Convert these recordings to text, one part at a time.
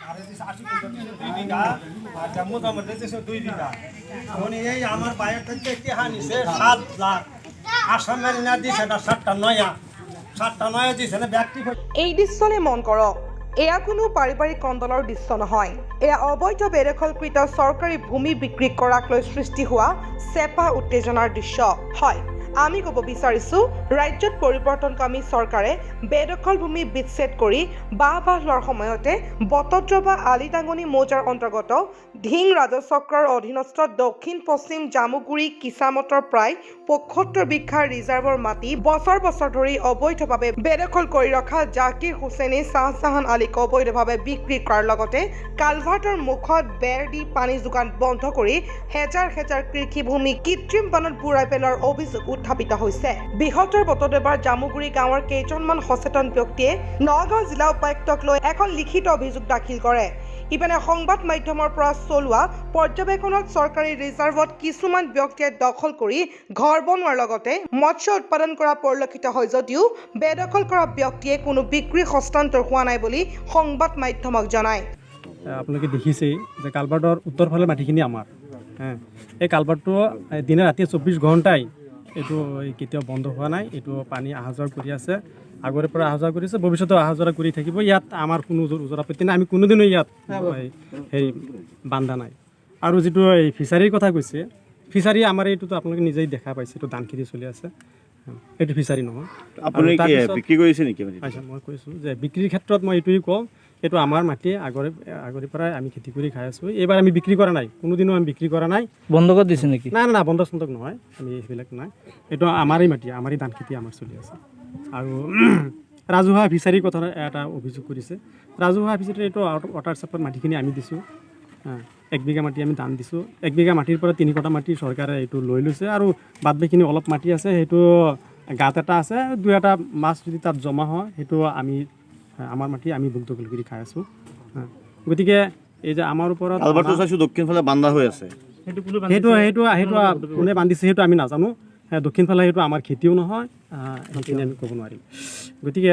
আরে দিছে 80 কুইন্টাল 2 বিঘা আর জাম্মু দামতে দিছে 2 বিঘা উনি এই আমার বাইরে থেকে কি হানিছে 7 লাখ আসামের না দিছে না 7টা নয়া দিছে না ব্যক্তি এই দৃশ্যলে মন কৰক এয়া কোনো পাৰিবাৰিক কণ্ডলৰ দৃশ্য নহয় এয়া অবৈধ বেদখলকৃত চৰকাৰী ভূমি বিক্ৰী কৰাক লৈ সৃষ্টি হোৱা চেপা উত্তেজনাৰ দৃশ্য হয় আমি ক'ব বিচাৰিছোঁ ৰাজ্যত পৰিৱৰ্তনকামী চৰকাৰে বেদখল ভূমি বিচ্ছেদ কৰি বাহ লোৱাৰ সময়তে বটদ্ৰৱা আলিটাঙনি মৌজাৰ অন্তৰ্গত ধিং ৰাজচক্ৰৰ অধীনস্থ দক্ষিণ পশ্চিম জামুগুৰি কিচামতৰ প্ৰায় ৭৫ বিঘা ৰিজাৰ্ভৰ মাটি বছৰ ধৰি অবৈধভাৱে বেদখল কৰি ৰখা জাকিৰ হুছেইনে শ্বাহজাহান আলীক অবৈধভাৱে বিক্ৰী কৰাৰ লগতে কালভাৰ্টৰ মুখত বেৰ দি পানী যোগান বন্ধ কৰি হেজাৰ কৃষিভূমি কৃত্ৰিম বানত বুৰাই পেলোৱাৰ অভিযোগ উত্থাপিত হৈছে বৃহত্তৰ বটদ্ৰৱাৰ জামুগুৰি গাঁৱৰ কেইজনমান সচেতন ব্যক্তিয়ে নগাঁও জিলা উপায়ুক্তক লৈ এখন লিখিত অভিযোগ দাখিল কৰে ইপিনে সংবাদ মাধ্যমৰ পৰা চলোৱা পৰ্যবেক্ষণত চৰকাৰী ৰিজাৰ্ভত কিছুমান ব্যক্তিয়ে দখল কৰি ঘৰ বনোৱাৰ লগতে মৎস্য উৎপাদন কৰা পৰিলক্ষিত হয় যদিও বেদখল কৰা ব্যক্তিয়ে কোনো বিক্ৰী হস্তান্তৰ হোৱা নাই বুলি সংবাদ মাধ্যমক জনায় আপোনালোকে দেখিছেই যে কালভাৰ্টৰ উত্তৰ ফালে মাটিখিনি আমাৰ এই কালভাৰ্টটো দিনে ৰাতি 24 ঘণ্টাই এইটো কেতিয়াও বন্ধ হোৱা নাই এইটো পানী অহা যোৱা কৰি আছে আগৰে পৰা অহা যোৱা কৰিছে ভৱিষ্যতে অহা যোৱা কৰি থাকিব ইয়াত আমাৰ কোনো ওজৰ আপত্তি নাই আমি কোনোদিনো ইয়াত হেৰি বান্ধা নাই আৰু যিটো এই ফিচাৰীৰ কথা কৈছে ফিচাৰী আমাৰ এইটোতো আপোনালোকে নিজেই দেখা পাইছে এইটো ধান খেতি চলি আছে এইটো ফিচাৰী নহয় আপুনি বিক্ৰী কৰিছে নেকি মই কৈছোঁ যে বিক্ৰীৰ ক্ষেত্ৰত মই এইটোৱেই কওঁ এইটো আমাৰ মাটি আগৰে পৰাই আমি খেতি কৰি খাই আছোঁ এইবাৰ আমি বিক্ৰী কৰা নাই কোনোদিনো আমি বিক্ৰী কৰা নাই বন্ধকত দিছে নেকি না বন্ধক চন্ধক নহয় আমি সেইবিলাক নাই এইটো আমাৰেই মাটি আমাৰেই ধান খেতি আমাৰ চলি আছে আৰু ৰাজহুৱা ফিচাৰীৰ কথা এটা অভিযোগ কৰিছে ৰাজহুৱা ফিচাৰীৰ এইটো ৱাটাৰ চাপ্লাই মাটিখিনি আমি দিছোঁ 1 বিঘা মাটি আমি দান দিছোঁ 1 বিঘা মাটিৰ পৰা 3 কটা মাটি চৰকাৰে এইটো লৈ লৈছে আৰু বাদবাকীখিনি অলপ মাটি আছে সেইটো গাঁত এটা আছে 2-এটা মাছ যদি তাত জমা হয় সেইটো আমি আমাৰ মাটি আমি ভুক্তভোগী কৰি খাই আছোঁ গতিকে এই যে আমাৰ ওপৰত কালভাৰ্টটো চাইছোঁ দক্ষিণ ফালে বান্ধা হৈ আছে সেইটো কোনে বান্ধিছে সেইটো আমি নাজানো দক্ষিণ ফালে সেইটো আমাৰ খেতিও নহয় সেইখিনি আমি ক'ব নোৱাৰিম গতিকে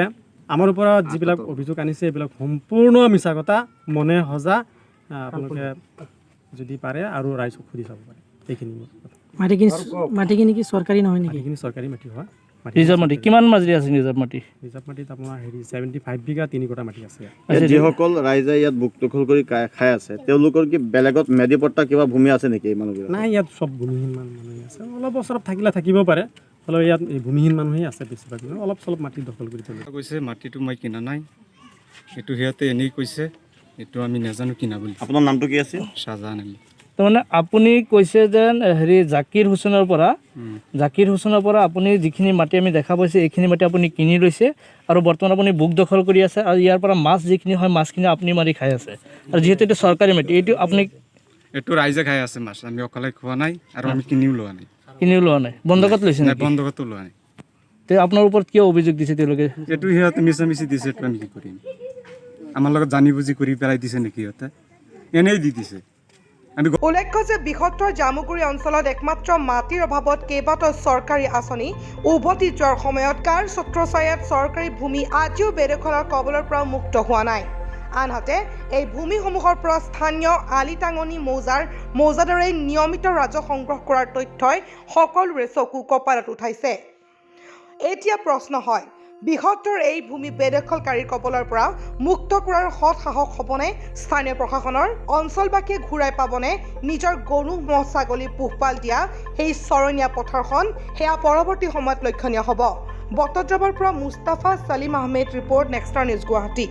আমাৰ ওপৰত যিবিলাক অভিযোগ আনিছে এইবিলাক সম্পূৰ্ণ মিছা কথা মনে সজা আপোনালোকে যদি পাৰে আৰু ৰাইজক সুধি চাব পাৰে এইখিনি মাটিখিনি কি চৰকাৰী নহয় নেকি মাটিখিনি চৰকাৰী মাটি হয় ৰিজাৰ্ভ মাটি কিমান মাজুলী আছে ৰিজাৰ্ভ মাটিত আপোনাৰ 75 বিঘা 3 কটা মাটি আছে যিসকল ৰাইজে ইয়াত দখল কৰি খাই আছে তেওঁলোকৰ কি বেলেগত মেদিপট্টা কিবা ভূমি আছে নেকি এই মানুহবিলাক নাই ইয়াত সব ভূমিহীন মানুহ আছে অলপ বছৰত থাকিব পাৰে হ'লেও ইয়াত এই ভূমিহীন মানুহেই আছে বেছিভাগ অলপ চলপ মাটি দখল কৰি থৈ কৈছে মাটিটো মই কিনা নাই এইটো সিহঁতে এনেই কৈছে এইটো আমি নাজানো কিনা বুলি আপোনাৰ নামটো কি আছিল শ্বাহজাহান আলী তাৰমানে আপুনি কৈছে যে হেৰি জাকিৰ হুছেইনৰ পৰা আপুনি যিখিনি মাটি আমি দেখা পাইছে এইখিনি মাটি আপুনি কিনি লৈছে আৰু বৰ্তমান আপুনি বুক দখল কৰি আছে আৰু ইয়াৰ পৰা মাছ যিখিনি হয় মাছখিনি আপুনি মাৰি খাই আছে আৰু যিহেতু এইটো চৰকাৰী মাটি এইটো ৰাইজে খাই আছে মাছ আমি অকলে খোৱা নাই আৰু আমি কিনিও লোৱা নাই বন্ধকত লৈছে বন্ধকতো লোৱা নাই তে আপোনাৰ ওপৰত কিয় অভিযোগ দিছে তেওঁলোকে এইটো সিহঁতে মিছামিছি দিছে এইটো আমি কি কৰিম আমাৰ লগত জানি বুজি কৰি পেলাই দিছে নেকি সিহঁতে এনেই দি দিছে উল্লেখ্য যে বৃহত্তৰ জামুগুৰি অঞ্চলত একমাত্ৰ মাটিৰ অভাৱত কেইবাটাও চৰকাৰী আঁচনি উভতি যোৱাৰ সময়ত কাৰ ছত্ৰছায়াত চৰকাৰী ভূমি আজিও বেদখলৰ কবলৰ পৰা মুক্ত হোৱা নাই আনহাতে এই ভূমিসমূহৰ পৰা স্থানীয় আলিটাঙনি মৌজাদাৰে নিয়মিত ৰাজহ সংগ্ৰহ কৰাৰ তথ্যই সকলোৰে চকু কপালত উঠাইছে এতিয়া প্ৰশ্ন হয় বৃহত্তৰ এই ভূমি বেদখলকাৰীৰ কবলৰ পৰা মুক্ত কৰাৰ সৎ সাহস হ'বনে স্থানীয় প্ৰশাসনৰ অঞ্চলবাসীয়ে ঘূৰাই পাবনে নিজৰ গৰু ম'হ ছাগলী পোহপাল দিয়া সেই চৰণীয়া পথাৰখন সেয়া পৰৱৰ্তী সময়ত লক্ষণীয় হ'ব বটদ্ৰৱাৰ পৰা মুস্তাফা ছালিম আহমেদ ৰিপৰ্ট নেক্সটাৰ নিউজ গুৱাহাটী